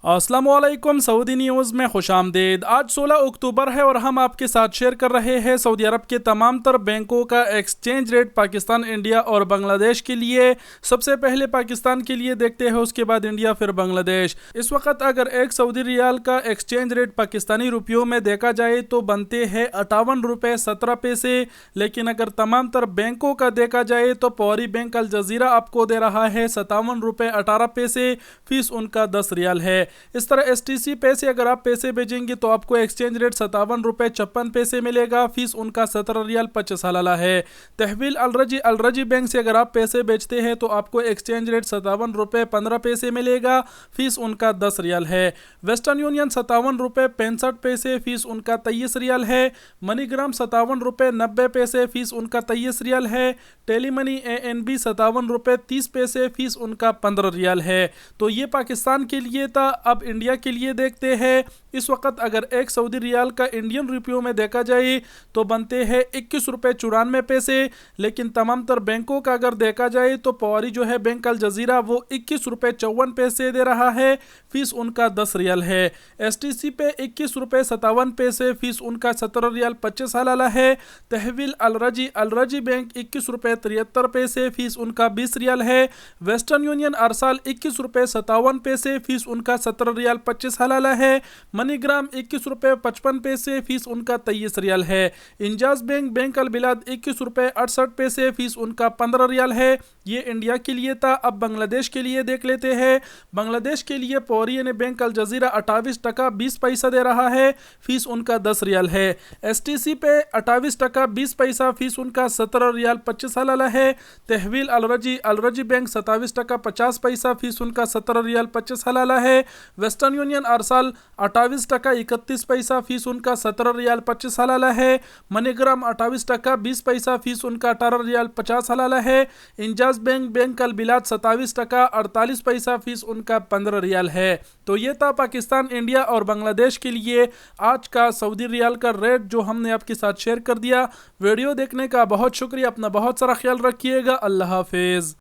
अस्सलामुअलैकुम, Saudi news में खुशामदीद। आज 16 अक्टूबर है और हम आपके साथ शेयर कर रहे हैं सऊदी अरब के तमाम तर बैंकों का एक्सचेंज रेट पाकिस्तान, इंडिया और बांग्लादेश के लिए। सबसे पहले पाकिस्तान के लिए देखते हैं, उसके बाद इंडिया, फिर बांग्लादेश। इस वक्त अगर एक सऊदी रियाल का एक्सचेंज रेट पाकिस्तानी रुपयों में देखा जाए तो बनते हैं 58 रुपये 17 पैसे। लेकिन अगर तमाम तर बैंकों का देखा जाए तो पौरी बैंक अल जजीरा आपको दे रहा है 57 रुपये 18 पैसे, फीस उनका 10 रियाल है। इस तरह STC पे से अगर आप पैसे भेजेंगे तो आपको एक्सचेंज रेट 57 रुपये 56 पैसे मिलेगा, फीस उनका 17 रियाल 25 हलाला है। तहवील अलरजी बैंक से अगर आप पैसे बेचते हैं तो आपको एक्सचेंज रेट 57 रुपये 15 पैसे मिलेगा, फीस उनका 10 रियाल है। वेस्टर्न यूनियन 57 रुपये 65 पैसे, फीस उनका 23 रियाल है। मनीग्राम 57 रुपये 90 पैसे, फीस उनका 23 रियाल है। टेलीमनी ANB 57 रुपये 30 पैसे, फीस उनका 15 रियाल है। तो ये पाकिस्तान के लिए था। अब इंडिया के लिए देखते हैं। इस वक्त अगर एक सऊदी रियाल का इंडियन रुपयों में देखा जाए तो बनते हैं 21 रुपये 94 पैसे। लेकिन तमाम तर बैंकों का अगर देखा जाए तो पौरी जो है बैंक अल जजीरा वो 21 रुपये 54 पैसे दे रहा है, फीस उनका 10 रियाल है। STC पे 21 रुपये 57 पैसे, फीस उनका 17 रियाल 25 हलाला है। तहवील अलरजी बैंक 21 रुपये 73 पैसे, फीस उनका 20 रियाल है। वेस्टर्न यूनियन अरसाल 21 रुपये 57 पैसे, फीस उनका 17 रियाल 25 हलाला है। मनीग्राम 21 रुपये 55 पैसे, फीस उनका 23 रियाल है। इंजाज बैंक अल बिलाद 21 रुपये 68 पैसे, फीस उनका 15 रियाल है। ये इंडिया के लिए था। अब बांग्लादेश के लिए देख लेते हैं। बांग्लादेश के लिए पौरी ने बैंक अल जजीरा 28 टका 20 पैसा दे रहा है, फीस उनका 10 रियाल है। STC पे 28 टका 20 पैसा, फीस उनका 17 रियाल 25 हलाला है। तहवील अलरजी बैंक 27 टका 50 पैसा, फीस उनका 17 रियाल 25 हलाला है। वेस्टर्न यूनियन अरसाल 28 टका 31 पैसा, फीस उनका 17 रियाल 25 हलाला है। मनीग्राम 28 टका 20 पैसा, फीस उनका 18 रियाल 50 हलाला है। इंजाज बैंक अल बिलाद 27 टका 48 पैसा, फीस उनका 15 रियाल है। तो ये था पाकिस्तान, इंडिया और बांग्लादेश के लिए आज का सऊदी रियाल का रेट जो हमने आपके साथ शेयर कर दिया। वीडियो देखने का बहुत शुक्रिया। अपना बहुत सारा ख्याल रखिएगा। अल्लाह हाफिज़।